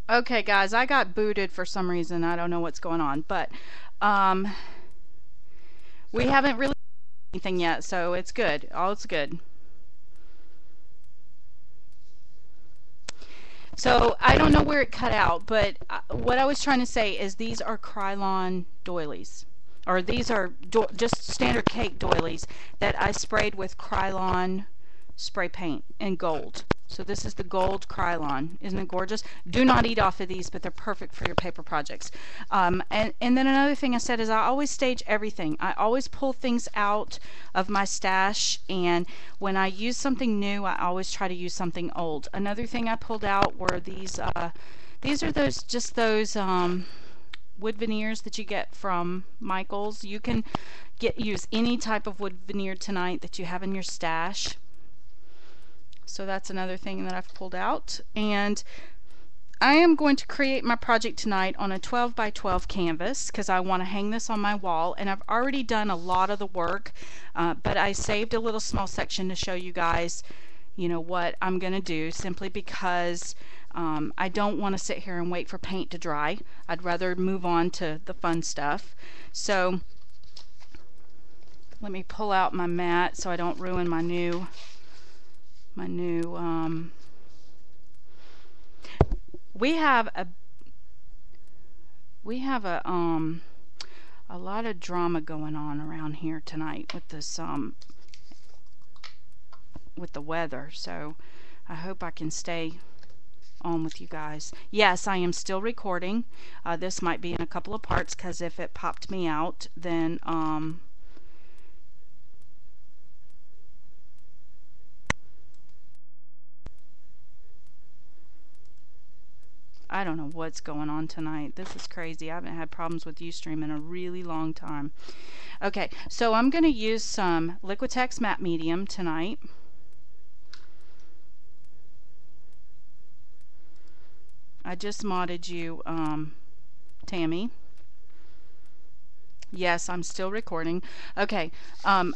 Okay, guys, I got booted for some reason. I don't know what's going on, but um, we haven't really done anything yet, so it's good. All it's good. So I don't know where it cut out, but what I was trying to say is these are Krylon doilies, or these are just standard cake doilies that I sprayed with Krylon spray paint in gold. So this is the gold Krylon. Isn't it gorgeous? Do not eat off of these, but they're perfect for your paper projects. And then another thing I said is I always stage everything. I always pull things out of my stash, and when I use something new, I always try to use something old. Another thing I pulled out were these are those wood veneers that you get from Michael's. You can use any type of wood veneer tonight that you have in your stash. So that's another thing that I've pulled out. And I am going to create my project tonight on a 12 by 12 canvas because I want to hang this on my wall, and I've already done a lot of the work, but I saved a little small section to show you guys, you know, what I'm going to do, simply because I don't want to sit here and wait for paint to dry. I'd rather move on to the fun stuff. So let me pull out my mat so I don't ruin my new we have a lot of drama going on around here tonight with this with the weather, so I hope I can stay on with you guys. Yes, I am still recording. This might be in a couple of parts because if it popped me out, then I don't know what's going on tonight. This is crazy. I haven't had problems with Ustream in a really long time. Okay, so I'm going to use some Liquitex matte medium tonight. I just modded you, Tammy. Yes, I'm still recording. Okay, and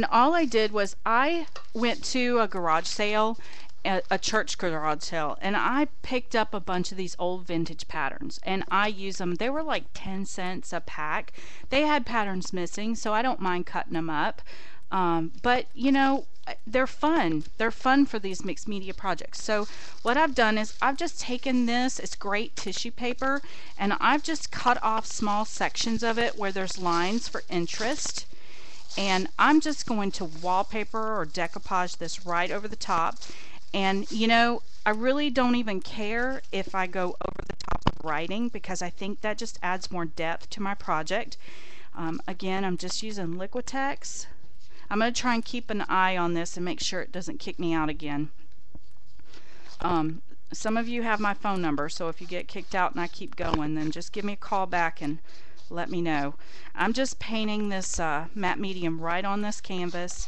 all I did was I went to a garage sale, a church garage sale, and I picked up a bunch of these old vintage patterns, and I use them. They were like 10 cents a pack. They had patterns missing, so I don't mind cutting them up. But you know, they're fun. They're fun for these mixed media projects. So what I've done is I've just taken this, it's great tissue paper, and I've just cut off small sections of it where there's lines for interest. And I'm just going to wallpaper or decoupage this right over the top. And you know, I really don't even care if I go over the top of writing, because I think that just adds more depth to my project. Again, I'm just using Liquitex. I'm going to try and keep an eye on this and make sure it doesn't kick me out again. Some of you have my phone number, so if you get kicked out and I keep going, then just give me a call back and let me know. I'm just painting this matte medium right on this canvas,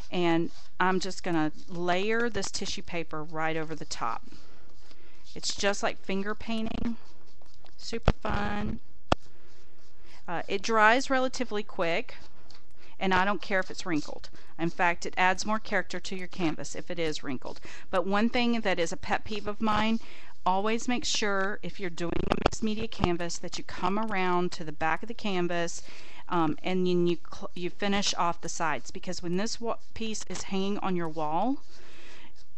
and I'm just going to layer this tissue paper right over the top. It's just like finger painting. Super fun. It dries relatively quick, and I don't care if it's wrinkled. In fact, it adds more character to your canvas if it is wrinkled. But one thing that is a pet peeve of mine, always make sure if you're doing a mixed media canvas that you come around to the back of the canvas, and then you finish off the sides, because when this piece is hanging on your wall,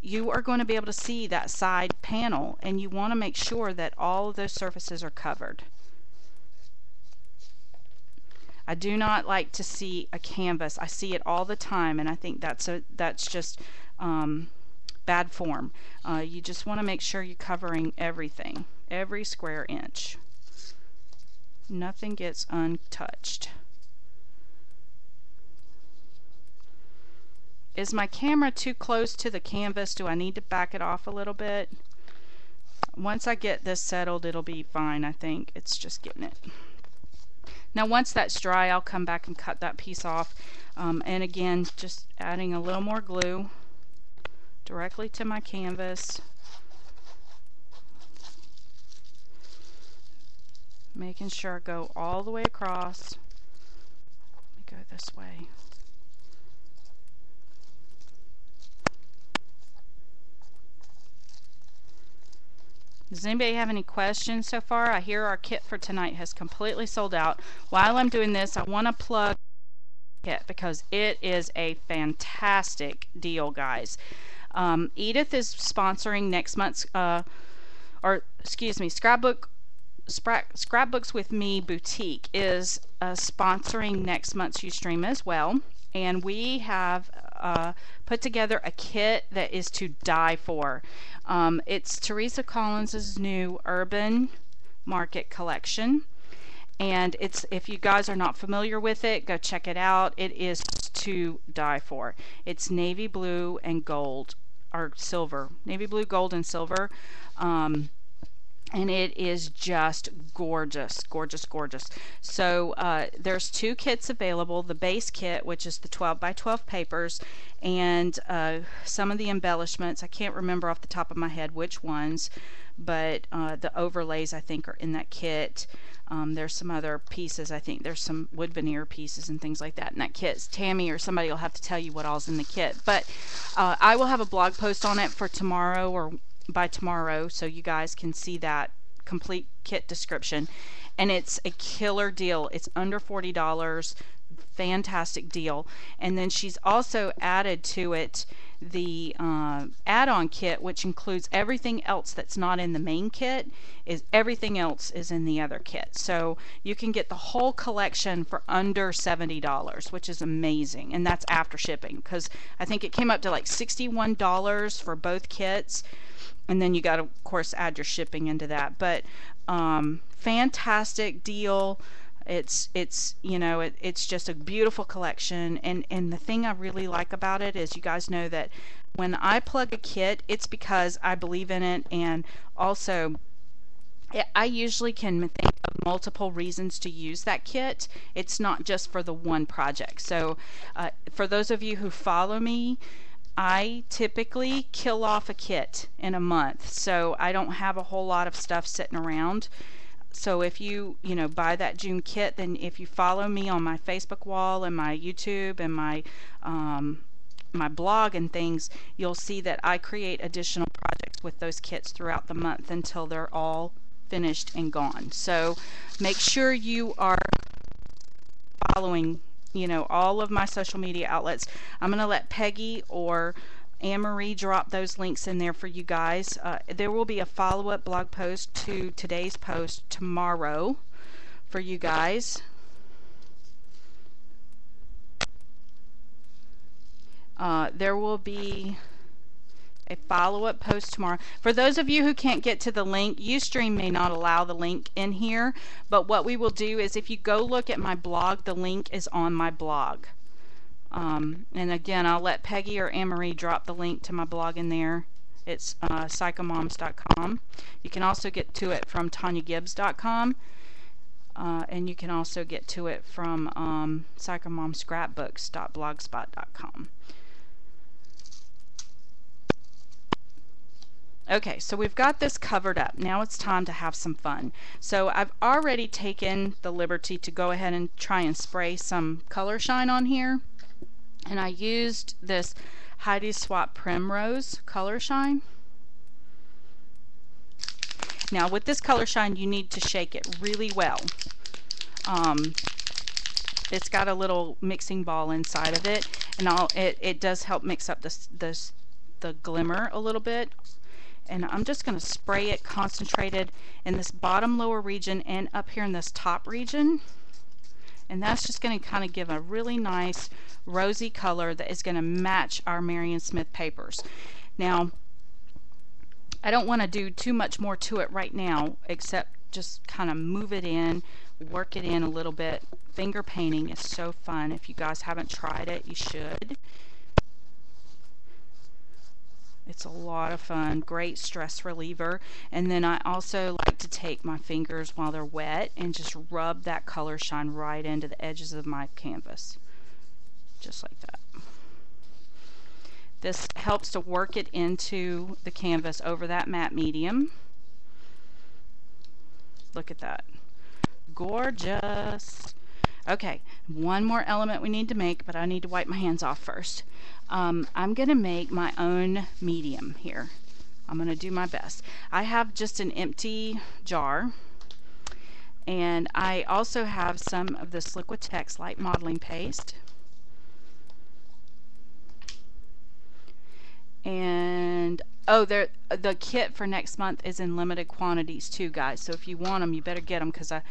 you are going to be able to see that side panel, and you want to make sure that all of those surfaces are covered. I do not like to see a canvas. I see it all the time, and I think that's just bad form. You just want to make sure you're covering everything, every square inch. Nothing gets untouched. Is my camera too close to the canvas? Do I need to back it off a little bit? Once I get this settled, it'll be fine, I think. It's just getting it. Now once that's dry, I'll come back and cut that piece off. And again, just adding a little more glue directly to my canvas. Making sure I go all the way across. Let me go this way. Does anybody have any questions so far? I hear our kit for tonight has completely sold out. While I'm doing this, I want to plug kit because it is a fantastic deal, guys. Edith is sponsoring next month's, Scrapbooks with Me Boutique is sponsoring next month's Ustream as well. And we have put together a kit that is to die for. It's Teresa Collins's new Urban Market collection. And it's, if you guys are not familiar with it, go check it out. It is to die for. It's navy blue and gold, or silver. Navy blue, gold, and silver. And it is just gorgeous, gorgeous, gorgeous. So there's two kits available. The base kit, which is the 12 by 12 papers, and some of the embellishments. I can't remember off the top of my head which ones, but the overlays, I think, are in that kit. There's some other pieces. I think there's some wood veneer pieces and things like that in that kit. Tammy or somebody will have to tell you what all's in the kit. But I will have a blog post on it for tomorrow, or by tomorrow, so you guys can see that complete kit description. And it's a killer deal. It's under $40. Fantastic deal. And then she's also added to it the add-on kit, which includes everything else that's not in the main kit. Everything else is in the other kit. So you can get the whole collection for under $70, which is amazing. And that's after shipping, because I think it came up to like $61 for both kits. And then you got to, of course, add your shipping into that. But fantastic deal. It's you know, it's just a beautiful collection. And the thing I really like about it is, you guys know that when I plug a kit, it's because I believe in it. And also, I usually can think of multiple reasons to use that kit. It's not just for the one project. So for those of you who follow me, I typically kill off a kit in a month, so I don't have a whole lot of stuff sitting around. So if you buy that June kit, then if you follow me on my Facebook wall and my YouTube and my my blog and things, you'll see that I create additional projects with those kits throughout the month until they're all finished and gone. So make sure you are following all of my social media outlets. I'm going to let Peggy or Anne-Marie drop those links in there for you guys. There will be a follow-up blog post to today's post tomorrow for you guys. There will be a follow-up post tomorrow. For those of you who can't get to the link, Ustream may not allow the link in here, but what we will do is, if you go look at my blog, the link is on my blog. And again, I'll let Peggy or Anne-Marie drop the link to my blog in there. It's psychomoms.com. You can also get to it from TonyaGibbs.com, and you can also get to it from psychomomscrapbooks.blogspot.com. Okay, so we've got this covered up. Now it's time to have some fun. So I've already taken the liberty to go ahead and try and spray some color shine on here. And I used this Heidi Swap Primrose color shine. Now with this color shine, you need to shake it really well. It's got a little mixing ball inside of it, and it does help mix up the glimmer a little bit. And I'm just going to spray it concentrated in this bottom lower region and up here in this top region. And that's just going to kind of give a really nice rosy color that is going to match our Marion Smith papers. Now, I don't want to do too much more to it right now, except just kind of move it in, work it in a little bit. Finger painting is so fun. If you guys haven't tried it, you should. It's a lot of fun, great stress reliever. And then I also like to take my fingers while they're wet and just rub that color shine right into the edges of my canvas, just like that. This helps to work it into the canvas over that matte medium. Look at that. Gorgeous. Okay, one more element we need to make, but I need to wipe my hands off first. I'm going to make my own medium here. I'm going to do my best. I have just an empty jar, and I also have some of this Liquitex light modeling paste. And oh, the kit for next month is in limited quantities too, guys. So if you want them, you better get them, because I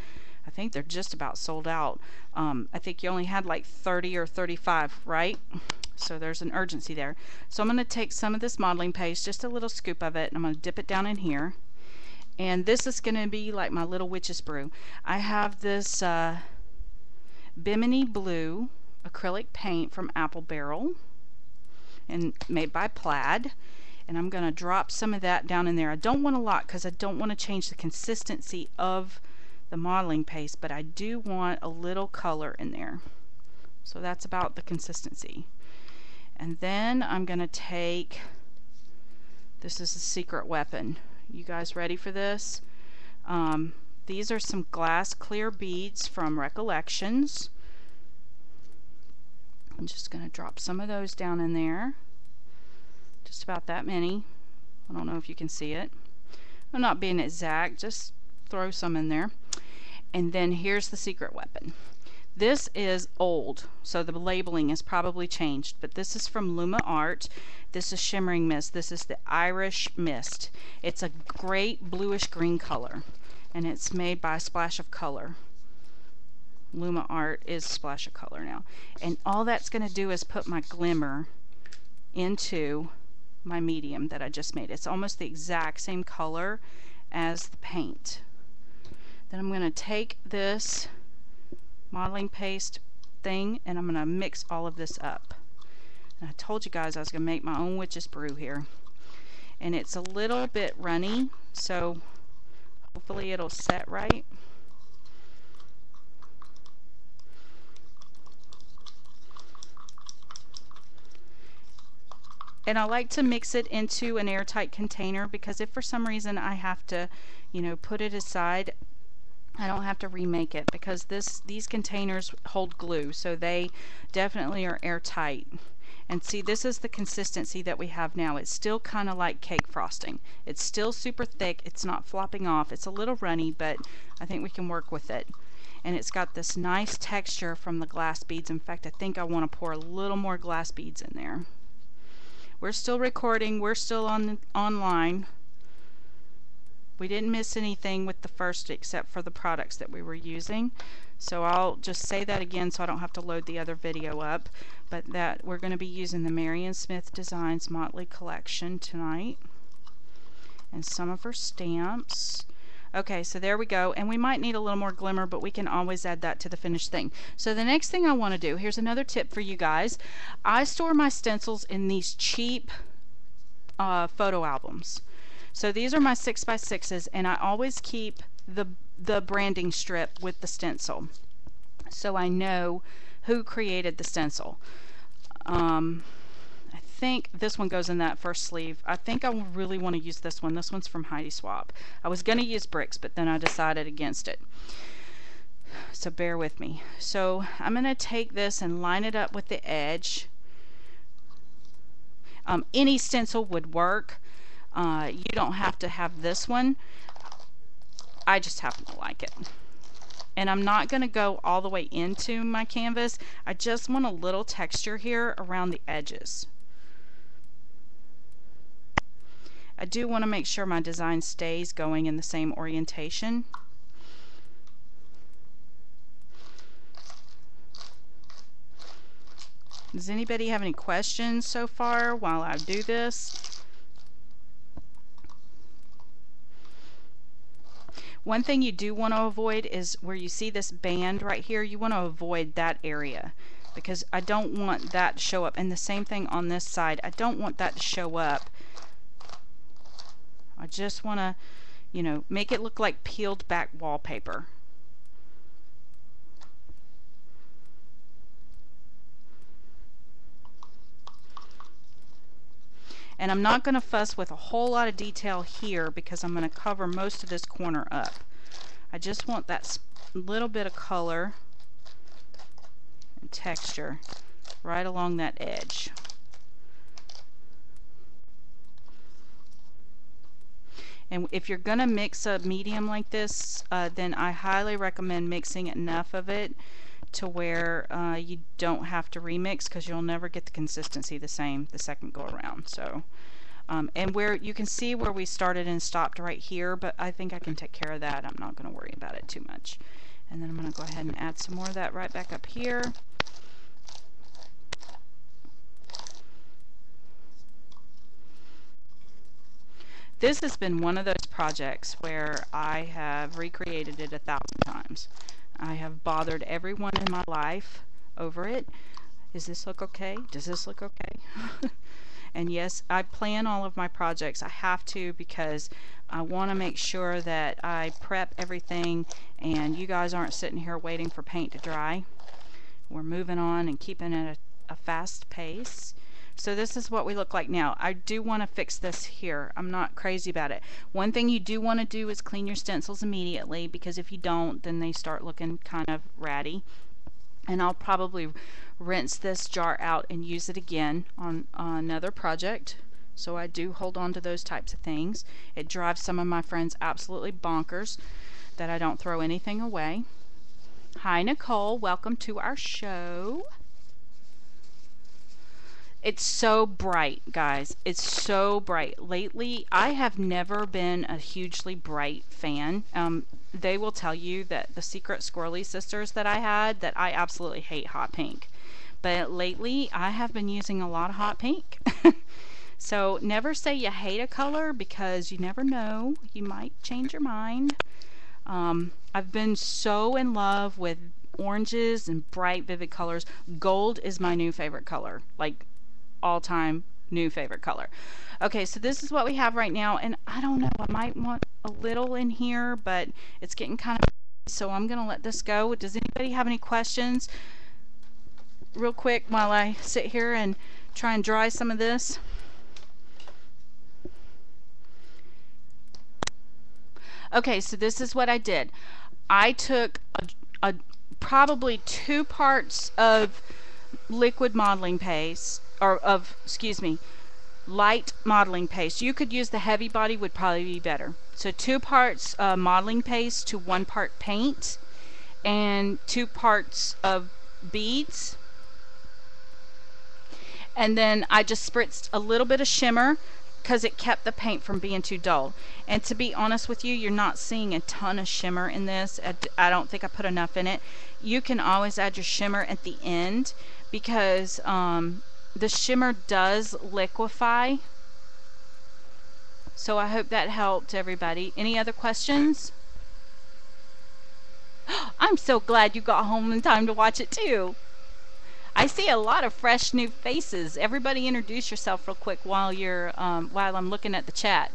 think they're just about sold out. I think you only had like 30 or 35, right? So there's an urgency there. So I'm going to take some of this modeling paste, just a little scoop of it, and I'm going to dip it down in here. And this is going to be like my little witch's brew. I have this Bimini Blue acrylic paint from Apple Barrel, and made by Plaid, and I'm going to drop some of that down in there. I don't want a lot because I don't want to change the consistency of the modeling paste, but I do want a little color in there. So that's about the consistency. And then I'm going to take, this is a secret weapon. You guys ready for this? These are some glass clear beads from Recollections. I'm just going to drop some of those down in there. Just about that many. I don't know if you can see it. I'm not being exact, just throw some in there. And then here's the secret weapon. This is old, so the labeling is probably changed, but this is from Luma Art. This is Shimmering Mist. This is the Irish Mist. It's a great bluish green color, and it's made by Splash of Color. Luma Art is Splash of Color now. And all that's going to do is put my glimmer into my medium that I just made. It's almost the exact same color as the paint. Then I'm going to take this modeling paste thing and I'm going to mix all of this up. And I told you guys I was going to make my own witch's brew here. And it's a little bit runny, so hopefully it'll set right. And I like to mix it into an airtight container, because if for some reason I have to, you know, put it aside, I don't have to remake it, because these containers hold glue, so they definitely are airtight. And see, this is the consistency that we have now. It's still kind of like cake frosting. It's still super thick. It's not flopping off. It's a little runny, but I think we can work with it. And it's got this nice texture from the glass beads. In fact, I think I want to pour a little more glass beads in there. We're still recording. We're still online. We didn't miss anything with the first except for the products that we were using. So I'll just say that again so I don't have to load the other video up. But that we're going to be using the Marion Smith Designs Motley collection tonight. And some of her stamps. Okay, so there we go. And we might need a little more glimmer, but we can always add that to the finished thing. So the next thing I want to do, here's another tip for you guys. I store my stencils in these cheap photo albums. So these are my 6x6s, and I always keep the branding strip with the stencil, so I know who created the stencil. I think this one goes in that first sleeve. I think I really want to use this one. This one's from Heidi Swapp. I was going to use bricks, but then I decided against it. So bear with me. So I'm going to take this and line it up with the edge. Any stencil would work. You don't have to have this one. I just happen to like it. And I'm not going to go all the way into my canvas. I just want a little texture here around the edges. I do want to make sure my design stays going in the same orientation. Does anybody have any questions so far while I do this? One thing you do want to avoid is where you see this band right here. You want to avoid that area, because I don't want that to show up. And the same thing on this side. I don't want that to show up. I just want to, you know, make it look like peeled back wallpaper. And I'm not going to fuss with a whole lot of detail here, because I'm going to cover most of this corner up. I just want that little bit of color and texture right along that edge. And if you're going to mix a medium like this, then I highly recommend mixing enough of it to where you don't have to remix, because you'll never get the consistency the same the second go around. So, and where you can see where we started and stopped right here, but I think I can take care of that. I'm not going to worry about it too much. And then I'm going to go ahead and add some more of that right back up here. This has been one of those projects where I have recreated it 1,000 times. I have bothered everyone in my life over it. Does this look okay? Does this look okay? And yes, I plan all of my projects. I have to, because I want to make sure that I prep everything and you guys aren't sitting here waiting for paint to dry. We're moving on and keeping it at a fast pace. So this is what we look like now. I do want to fix this here. I'm not crazy about it. One thing you do want to do is clean your stencils immediately, because if you don't, then they start looking kind of ratty. And I'll probably rinse this jar out and use it again on another project. So I do hold on to those types of things. It drives some of my friends absolutely bonkers that I don't throw anything away. Hi Nicole, welcome to our show. It's so bright, guys. It's so bright. Lately, I have never been a hugely bright fan. They will tell you that the secret squirrely sisters that I had, that I absolutely hate hot pink. But lately, I have been using a lot of hot pink. So never say you hate a color, because you never know. You might change your mind. I've been so in love with oranges and bright, vivid colors. Gold is my new favorite color. Like, all-time new favorite color. Okay, so this is what we have right now, and I don't know, I might want a little in here, but it's getting kind of, so I'm gonna let this go. Does anybody have any questions real quick while I sit here and try and dry some of this? Okay, so this is what I did. I took probably 2 parts of liquid modeling paste, or light modeling paste. You could use the heavy body, would probably be better. So 2 parts modeling paste to 1 part paint, and 2 parts of beads. And then I just spritzed a little bit of shimmer, because it kept the paint from being too dull. And to be honest with you, you're not seeing a ton of shimmer in this. I don't think I put enough in it. You can always add your shimmer at the end, because the shimmer does liquefy. So I hope that helped everybody. Any other questions? I'm so glad you got home in time to watch it too. I see a lot of fresh new faces. Everybody introduce yourself real quick while you're while I'm looking at the chat.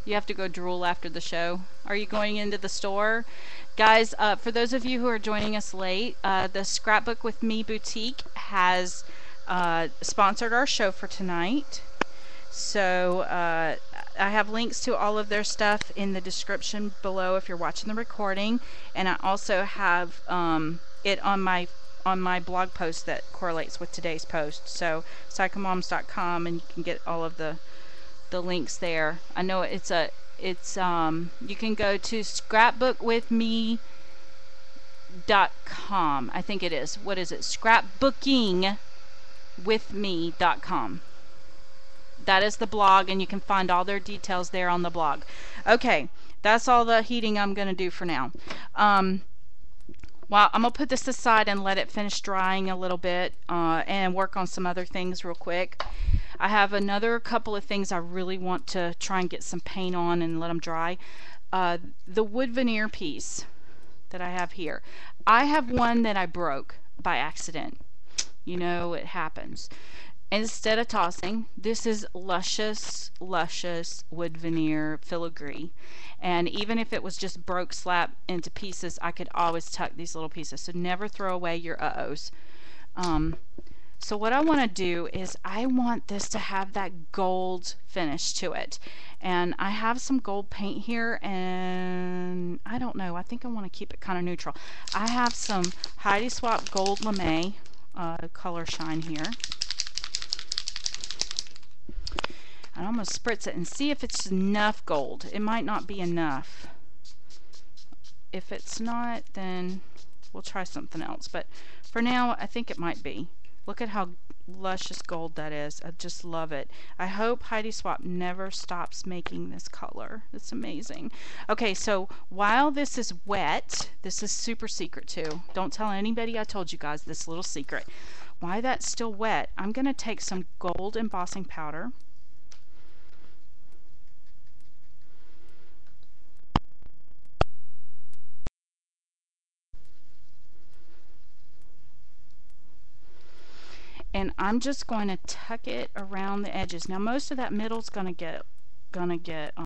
You have to go drool after the show. Are you going into the store? Guys, for those of you who are joining us late, the Scrapbook with Me Boutique has sponsored our show for tonight. So I have links to all of their stuff in the description below if you're watching the recording, and I also have it on my blog post that correlates with today's post. So psychomoms.com, and you can get all of the links there. I know it's you can go to scrapbookwithme.com. I think it is. What is it? Scrapbookingwithme.com. That is the blog, and you can find all their details there on the blog. Okay, that's all the heating I'm going to do for now. Well, I'm going to put this aside and let it finish drying a little bit and work on some other things real quick. I have another couple of things I really want to try and get some paint on and let them dry. The wood veneer piece that I have here. I have one that I broke by accident. You know, it happens. Instead of tossing, this is luscious wood veneer filigree, and even if it was just broke slap into pieces, I could always tuck these little pieces. So never throw away your uh-ohs. So what I want to do is I want this to have that gold finish to it, and I have some gold paint here, and I don't know, I think I want to keep it kind of neutral. I have some Heidi Swapp Gold Lame color shine here. And I'm going to spritz it and see if it's enough gold. It might not be enough. If it's not, then we'll try something else. But for now, I think it might be. Look at how luscious gold that is. I just love it. I hope Heidi Swap never stops making this color. It's amazing. Okay, so while this is wet, this is super secret too. Don't tell anybody I told you guys this little secret. While that's still wet, I'm going to take some gold embossing powder. And I'm just going to tuck it around the edges. Now most of that middle is going to get